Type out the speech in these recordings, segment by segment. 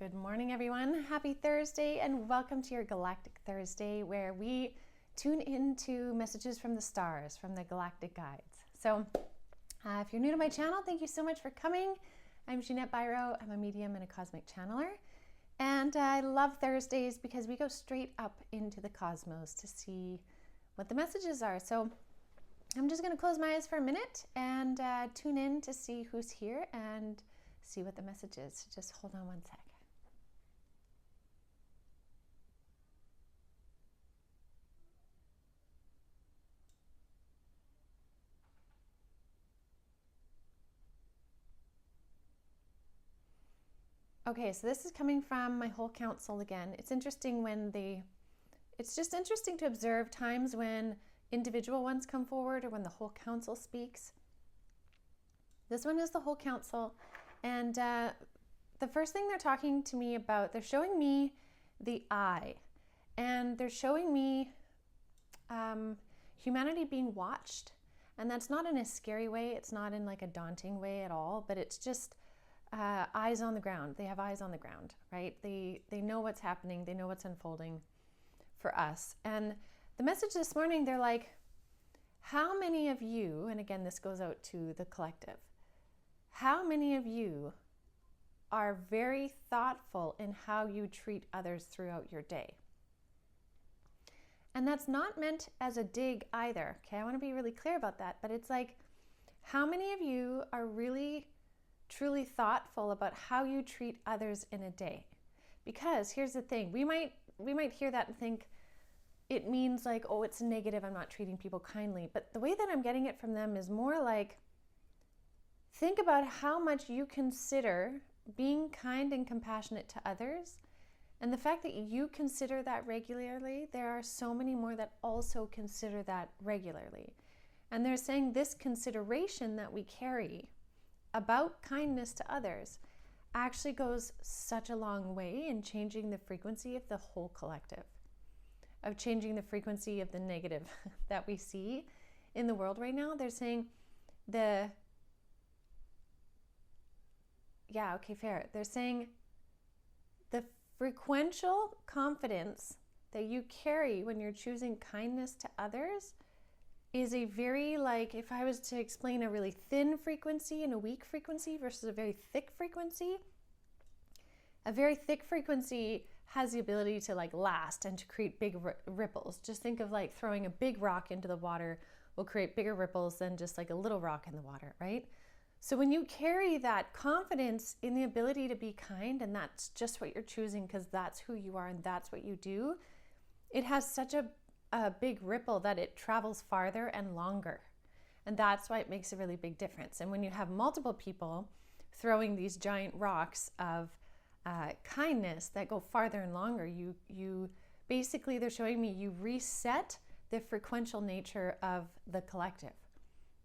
Good morning, everyone. Happy Thursday, and welcome to your Galactic Thursday, where we tune into messages from the stars, from the Galactic Guides. So, if you're new to my channel, thank you so much for coming. I'm Jeanette Biro. I'm a medium and a cosmic channeler. And I love Thursdays because we go straight up into the cosmos to see what the messages are. So, I'm just going to close my eyes for a minute and tune in to see who's here and see what the message is. So just hold on one sec. Okay, so this is coming from my whole council again. It's interesting it's just interesting to observe times when individual ones come forward or when the whole council speaks. This one is the whole council, and the first thing they're talking to me about, they're showing me the eye, and they're showing me humanity being watched, and that's not in a scary way, it's not in like a daunting way at all, but it's just eyes on the ground. They have eyes on the ground, right? They know what's happening. They know what's unfolding for us. And the message this morning, they're like, how many of you, and again, this goes out to the collective, how many of you are very thoughtful in how you treat others throughout your day? And that's not meant as a dig either, okay? I want to be really clear about that, but it's like, how many of you are really truly thoughtful about how you treat others in a day? Because here's the thing, we might hear that and think it means like, oh, it's negative, I'm not treating people kindly. But the way that I'm getting it from them is more like, think about how much you consider being kind and compassionate to others. And the fact that you consider that regularly, there are so many more that also consider that regularly. And they're saying this consideration that we carry about kindness to others actually goes such a long way in changing the frequency of the whole collective, of changing the frequency of the negative that we see in the world right now. They're saying They're saying the frequential confidence that you carry when you're choosing kindness to others is a very, like, if I was to explain a really thin frequency and a weak frequency versus a very thick frequency, a very thick frequency has the ability to like last and to create big ripples. Just think of like throwing a big rock into the water will create bigger ripples than just like a little rock in the water, right? So when you carry that confidence in the ability to be kind, and that's just what you're choosing because that's who you are and that's what you do, it has such a big ripple that it travels farther and longer. And that's why it makes a really big difference. And when you have multiple people throwing these giant rocks of kindness that go farther and longer, you basically, they're showing me you reset the frequential nature of the collective.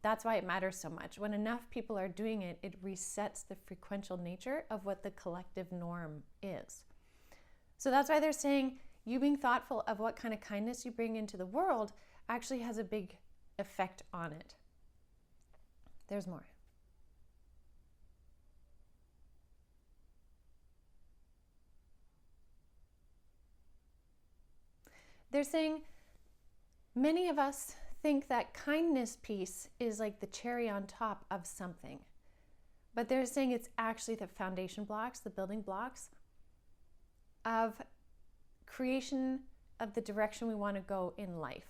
That's why it matters so much. When enough people are doing it, it resets the frequential nature of what the collective norm is. So that's why they're saying you being thoughtful of what kind of kindness you bring into the world actually has a big effect on it. There's more. They're saying many of us think that kindness piece is like the cherry on top of something. But they're saying it's actually the foundation blocks, the building blocks of creation of the direction we want to go in life.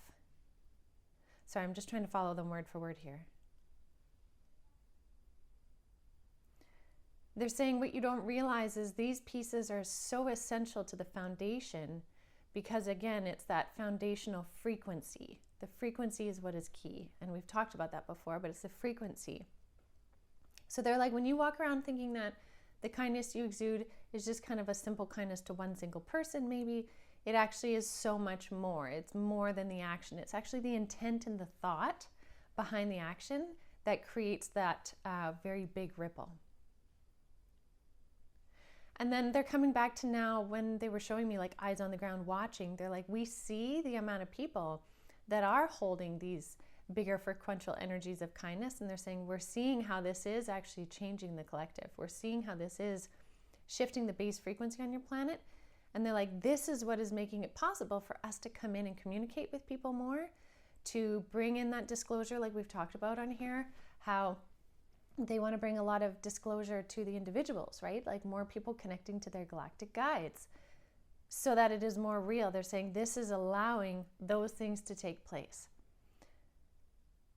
Sorry, I'm just trying to follow them word for word here. They're saying what you don't realize is these pieces are so essential to the foundation because, again, it's that foundational frequency. The frequency is what is key. And we've talked about that before, but it's the frequency. So they're like, when you walk around thinking that the kindness you exude is just kind of a simple kindness to one single person, maybe, it actually is so much more. It's more than the action. It's actually the intent and the thought behind the action that creates that very big ripple. And then they're coming back to now when they were showing me like eyes on the ground watching, they're like, we see the amount of people that are holding these bigger frequential energies of kindness. And they're saying, we're seeing how this is actually changing the collective. We're seeing how this is shifting the base frequency on your planet. And they're like, this is what is making it possible for us to come in and communicate with people more, to bring in that disclosure like we've talked about on here, how they want to bring a lot of disclosure to the individuals, right? Like more people connecting to their galactic guides so that it is more real. They're saying this is allowing those things to take place.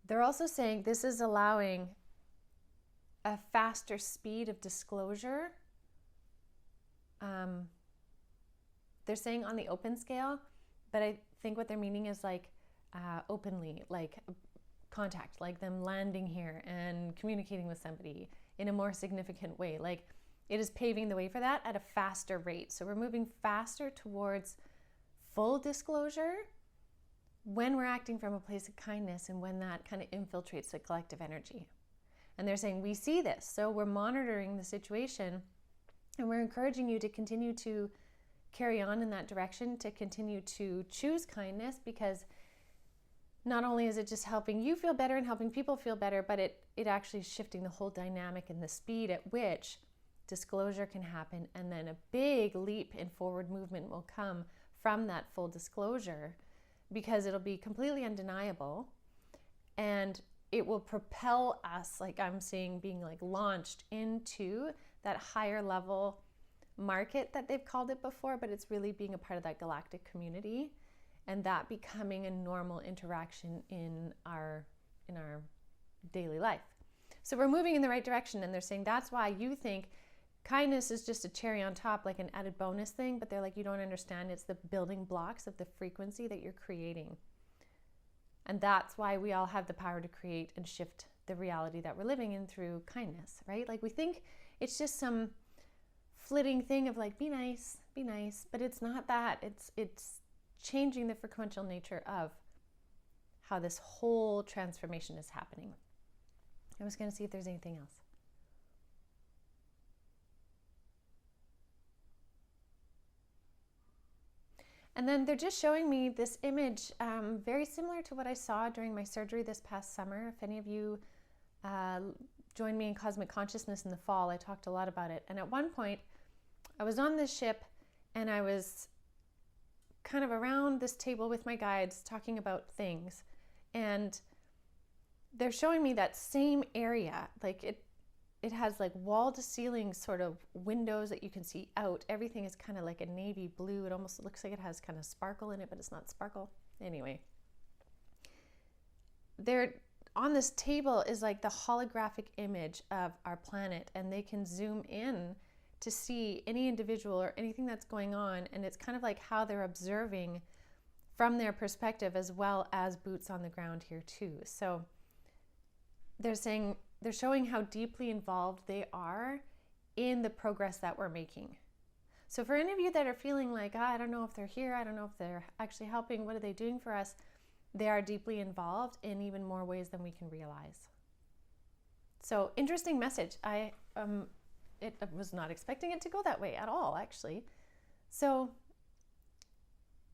They're also saying this is allowing a faster speed of disclosure. They're saying on the open scale, but I think what they're meaning is like openly, like contact, like them landing here and communicating with somebody in a more significant way. Like it is paving the way for that at a faster rate. So we're moving faster towards full disclosure when we're acting from a place of kindness and when that kind of infiltrates the collective energy. And they're saying, we see this, so we're monitoring the situation and we're encouraging you to continue to carry on in that direction, to continue to choose kindness, because not only is it just helping you feel better and helping people feel better, but it actually is shifting the whole dynamic and the speed at which disclosure can happen. And then a big leap in forward movement will come from that full disclosure, because it'll be completely undeniable and it will propel us, like I'm seeing, being like launched into that higher level market that they've called it before, but it's really being a part of that galactic community and that becoming a normal interaction in our daily life. So we're moving in the right direction, and they're saying that's why you think kindness is just a cherry on top, like an added bonus thing, but they're like, you don't understand, it's the building blocks of the frequency that you're creating. And that's why we all have the power to create and shift the reality that we're living in through kindness, right? Like we think it's just some flitting thing of like, be nice, but it's not that. It's changing the frequential nature of how this whole transformation is happening. I was going to see if there's anything else. And then they're just showing me this image very similar to what I saw during my surgery this past summer. If any of you joined me in Cosmic Consciousness in the fall, I talked a lot about it. And at one point, I was on this ship and I was kind of around this table with my guides talking about things. And they're showing me that same area, like it has like wall to ceiling sort of windows that you can see out. Everything is kind of like a navy blue. It almost looks like it has kind of sparkle in it, but it's not sparkle. Anyway, there on this table is like the holographic image of our planet, and they can zoom in to see any individual or anything that's going on. And it's kind of like how they're observing from their perspective, as well as boots on the ground here too. So they're saying, they're showing how deeply involved they are in the progress that we're making. So for any of you that are feeling like, I don't know if they're here, I don't know if they're actually helping, what are they doing for us? They are deeply involved in even more ways than we can realize. So interesting message. I was not expecting it to go that way at all, actually. So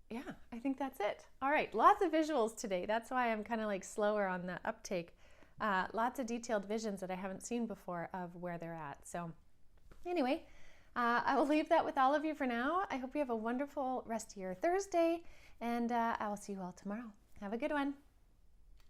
yeah, I think that's it. All right, lots of visuals today. That's why I'm kind of like slower on the uptake. Lots of detailed visions that I haven't seen before of where they're at. So anyway, I will leave that with all of you for now. I hope you have a wonderful rest of your Thursday, and I will see you all tomorrow. Have a good one.